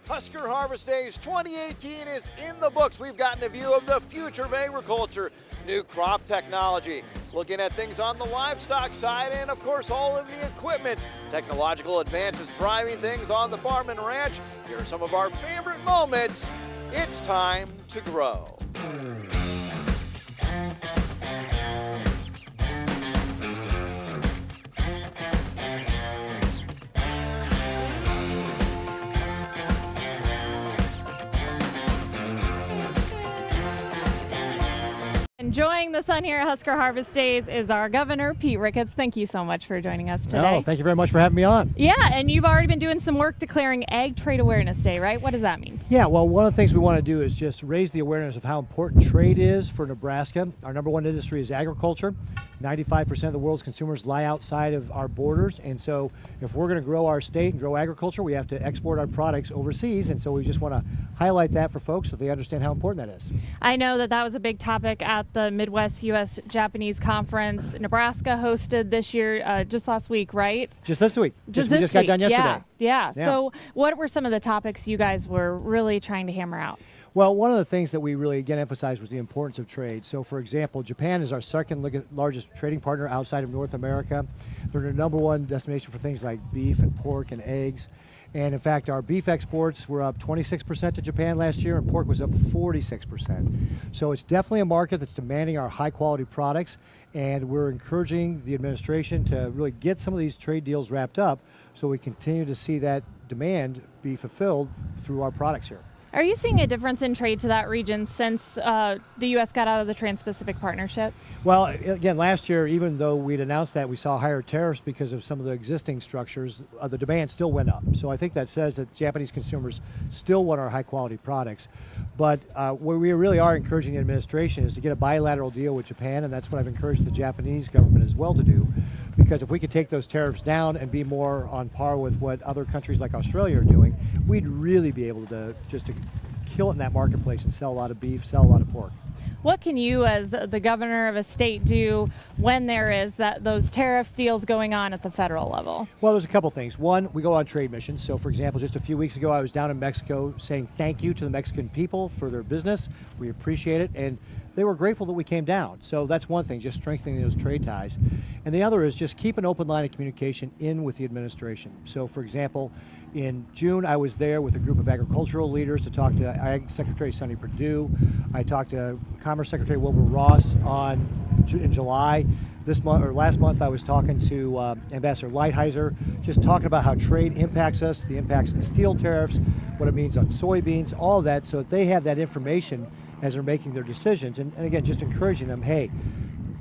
Husker Harvest Days 2018 is in the books. We've gotten a view of the future of agriculture, new crop technology, looking at things on the livestock side, and of course all of the equipment, technological advances driving things on the farm and ranch. Here are some of our favorite moments. It's time to grow. Enjoying the sun here at Husker Harvest Days is our governor, Pete Ricketts. Thank you so much for joining us today. Oh, thank you very much for having me on. Yeah, and you've already been doing some work declaring Ag Trade Awareness Day, right? What does that mean? Yeah, well, one of the things we want to do is just raise the awareness of how important trade is for Nebraska. Our number one industry is agriculture. 95% of the world's consumers lie outside of our borders, and so if we're going to grow our state and grow agriculture, we have to export our products overseas, and so we just want to highlight that for folks so they understand how important that is. I know that was a big topic at the Midwest U.S. Japanese Conference. Nebraska hosted this year, just last week, right? Just this week. We just got done yesterday. Yeah. So what were some of the topics you guys were really trying to hammer out? Well, one of the things that we really, again, emphasized was the importance of trade. So, for example, Japan is our second largest trading partner outside of North America. They're the number one destination for things like beef and pork and eggs. And in fact, our beef exports were up 26% to Japan last year, and pork was up 46%. So it's definitely a market that's demanding our high quality products, and we're encouraging the administration to really get some of these trade deals wrapped up so we continue to see that demand be fulfilled through our products here. Are you seeing a difference in trade to that region since the U.S. got out of the Trans-Pacific Partnership? Well, again, last year, even though we'd announced that, we saw higher tariffs because of some of the existing structures, the demand still went up. So I think that says that Japanese consumers still want our high-quality products. But what we really are encouraging the administration is to get a bilateral deal with Japan, and that's what I've encouraged the Japanese government as well to do. Because if we could take those tariffs down and be more on par with what other countries like Australia are doing, we'd really be able to just to kill it in that marketplace and sell a lot of beef, sell a lot of pork. What can you, as the governor of a state, do when there is those tariff deals going on at the federal level? Well, there's a couple things. One, we go on trade missions. So, for example, just a few weeks ago, I was down in Mexico saying thank you to the Mexican people for their business. We appreciate it, and they were grateful that we came down. So that's one thing, just strengthening those trade ties. And the other is just keep an open line of communication in with the administration. So, for example, in June, I was there with a group of agricultural leaders to talk to Ag Secretary Sonny Perdue. I talked to Commerce Secretary Wilbur Ross in July. Last month, I was talking to Ambassador Lighthizer, just talking about how trade impacts us, the impacts of the steel tariffs, what it means on soybeans, all of that, so that they have that information as they're making their decisions. And again, just encouraging them, hey,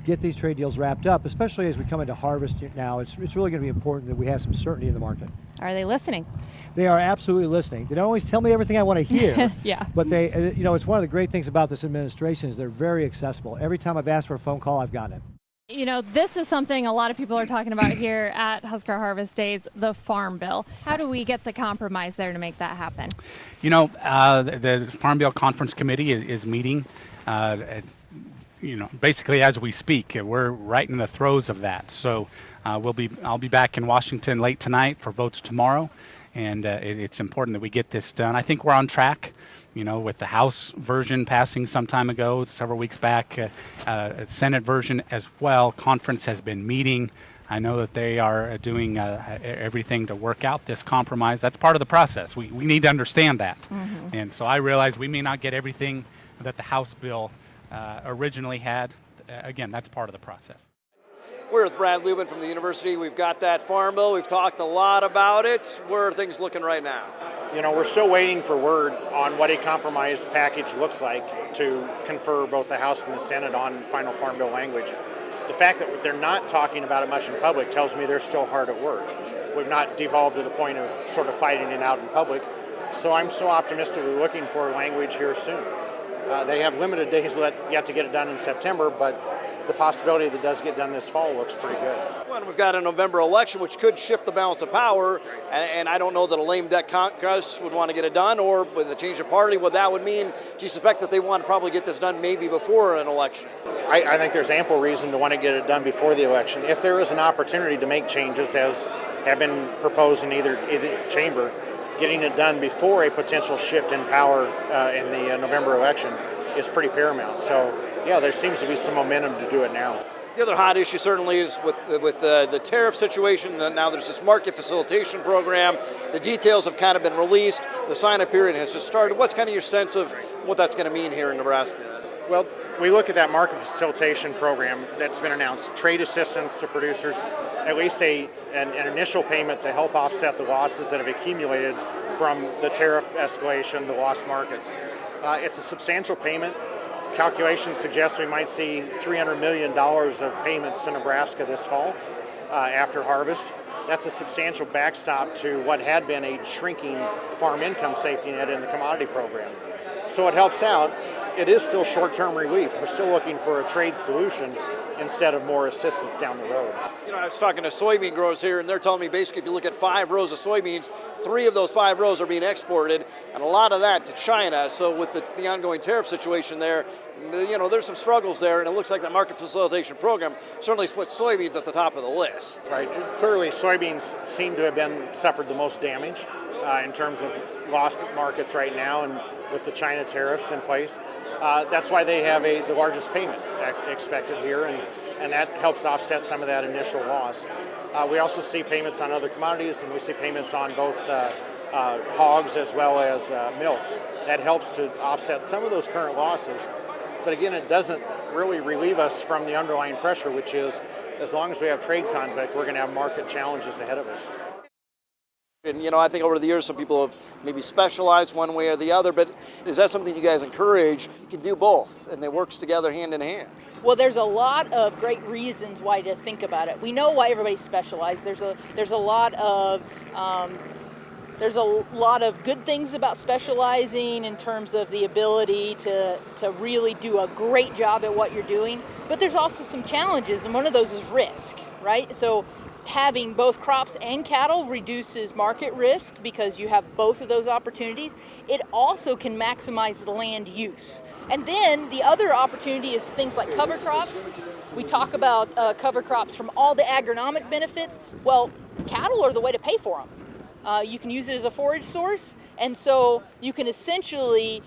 get these trade deals wrapped up, especially as we come into harvest now. It's really going to be important that we have some certainty in the market. Are they listening? They are absolutely listening. They don't always tell me everything I want to hear. Yeah. But they, it's one of the great things about this administration is they're very accessible. Every time I've asked for a phone call, I've gotten it. You know, this is something a lot of people are talking about here at Husker Harvest Days, the Farm Bill. How do we get the compromise there to make that happen? You know, the Farm Bill Conference Committee is meeting, basically as we speak. We're right in the throes of that. So I'll be back in Washington late tonight for votes tomorrow, and it's important that we get this done. I think we're on track. You know, with the House version passing some time ago, several weeks back, Senate version as well. Conference has been meeting. I know that they are doing everything to work out this compromise. That's part of the process. We need to understand that. Mm-hmm. And so I realize we may not get everything that the House bill originally had. Again, that's part of the process. We're with Brad Lubin from the university. We've got that Farm Bill. We've talked a lot about it. Where are things looking right now? You know, we're still waiting for word on what a compromise package looks like to confer both the House and the Senate on final Farm Bill language. The fact that they're not talking about it much in public tells me they're still hard at work. We've not devolved to the point of sort of fighting it out in public. So I'm still optimistic we're looking for language here soon. They have limited days yet to get it done in September, but the possibility that it does get done this fall looks pretty good. Well, we've got a November election, which could shift the balance of power, and I don't know that a lame duck Congress would want to get it done, or with a change of party, what that would mean. Do you suspect that they want to probably get this done maybe before an election? I think there's ample reason to want to get it done before the election. If there is an opportunity to make changes, as have been proposed in either chamber, getting it done before a potential shift in power in the November election is pretty paramount. So, yeah, there seems to be some momentum to do it now. The other hot issue certainly is with the tariff situation. Now there's this market facilitation program. The details have kind of been released. The sign-up period has just started. What's kind of your sense of what that's going to mean here in Nebraska? Well, we look at that market facilitation program that's been announced, trade assistance to producers, at least an initial payment to help offset the losses that have accumulated from the tariff escalation, the lost markets. It's a substantial payment. Calculations suggest we might see $300 million of payments to Nebraska this fall after harvest. That's a substantial backstop to what had been a shrinking farm income safety net in the commodity program. So it helps out. It is still short-term relief. We're still looking for a trade solution instead of more assistance down the road. You know, I was talking to soybean growers here, and they're telling me basically if you look at 5 rows of soybeans, 3 of those 5 rows are being exported, and a lot of that to China. So with the ongoing tariff situation there, you know, there's some struggles there, and it looks like the market facilitation program certainly puts soybeans at the top of the list. Right. Clearly, soybeans seem to have suffered the most damage in terms of lost markets right now, and with the China tariffs in place. That's why they have the largest payment expected here, and that helps offset some of that initial loss. We also see payments on other commodities, and we see payments on both hogs as well as milk. That helps to offset some of those current losses. But again, it doesn't really relieve us from the underlying pressure, which is as long as we have trade conflict, we're going to have market challenges ahead of us. And, you know, I think over the years some people have maybe specialized one way or the other, but is that something you guys encourage? You can do both, and it works together hand in hand. Well, there's a lot of great reasons why to think about it. We know why everybody's specialized. There's a lot of good things about specializing in terms of the ability to really do a great job at what you're doing. But there's also some challenges, and one of those is risk, right? So having both crops and cattle reduces market risk because you have both of those opportunities. It also can maximize the land use. And then the other opportunity is things like cover crops. We talk about cover crops from all the agronomic benefits. Well, cattle are the way to pay for them. You can use it as a forage source, and so you can essentially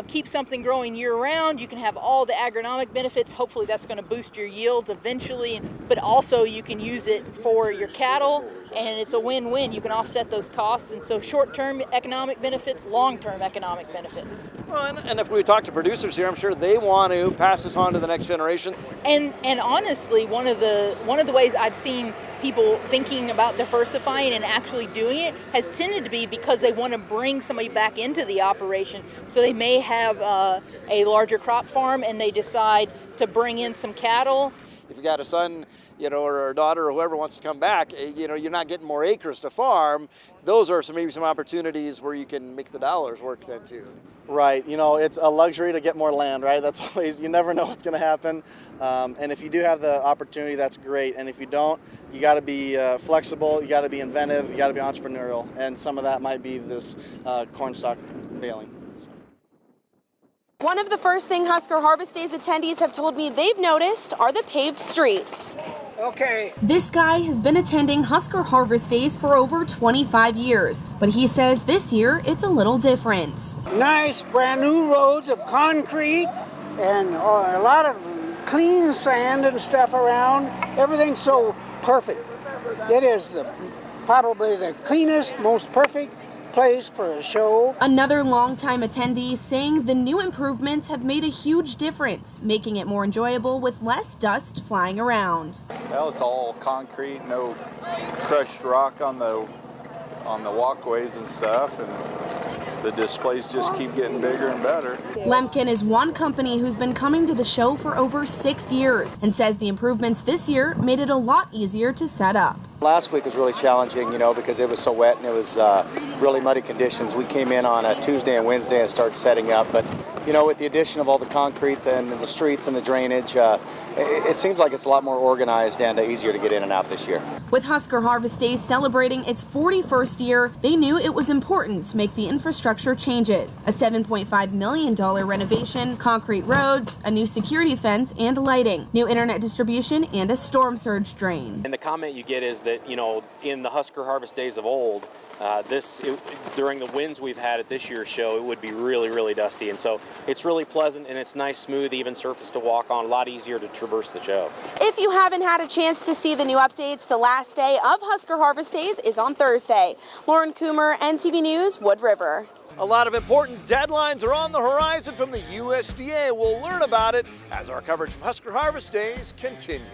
keep something growing year-round. You can have all the agronomic benefits. Hopefully that's going to boost your yields eventually, but also you can use it for your cattle, and it's a win-win. You can offset those costs, and so short-term economic benefits, long-term economic benefits. Well, and if we talk to producers here, I'm sure they want to pass this on to the next generation. And honestly, one of the ways I've seen people thinking about diversifying and actually doing it has tended to be because they want to bring somebody back into the operation. So they may have a larger crop farm and they decide to bring in some cattle. If you got a son, you know, or a daughter or whoever wants to come back, you know, you're not getting more acres to farm. Those are maybe some opportunities where you can make the dollars work then too. Right, you know, it's a luxury to get more land, right? That's always, you never know what's going to happen. And if you do have the opportunity, that's great. And if you don't, you got to be flexible, you got to be inventive, you got to be entrepreneurial. And some of that might be this corn stalk baling. One of the first thing Husker Harvest Days attendees have told me they've noticed are the paved streets. Okay. This guy has been attending Husker Harvest Days for over 25 years, but he says this year it's a little different. Nice brand new roads of concrete and a lot of clean sand and stuff around. Everything's so perfect. It is probably the cleanest, most perfect place for a show. Another longtime attendee saying the new improvements have made a huge difference, making it more enjoyable with less dust flying around. Well, it's all concrete, no crushed rock on the walkways and stuff, and the displays just keep getting bigger and better. Lemkin is one company who's been coming to the show for over 6 years and says the improvements this year made it a lot easier to set up. Last week was really challenging, you know, because it was so wet and it was really muddy conditions. We came in on a Tuesday and Wednesday and started setting up, but you know, with the addition of all the concrete and the streets and the drainage, it seems like it's a lot more organized and easier to get in and out this year. With Husker Harvest Days celebrating its 41st year, they knew it was important to make the infrastructure changes. A $7.5 million renovation, concrete roads, a new security fence and lighting, new internet distribution, and a storm surge drain. And the comment you get is that, you know, in the Husker Harvest Days of old, during the winds we've had at this year's show, it would be really, really dusty. And so it's really pleasant and it's nice, smooth, even surface to walk on, a lot easier to traverse the show. If you haven't had a chance to see the new updates, the last day of Husker Harvest Days is on Thursday. Lauren Coomer, NTV News, Wood River. A lot of important deadlines are on the horizon from the USDA. We'll learn about it as our coverage from Husker Harvest Days continues.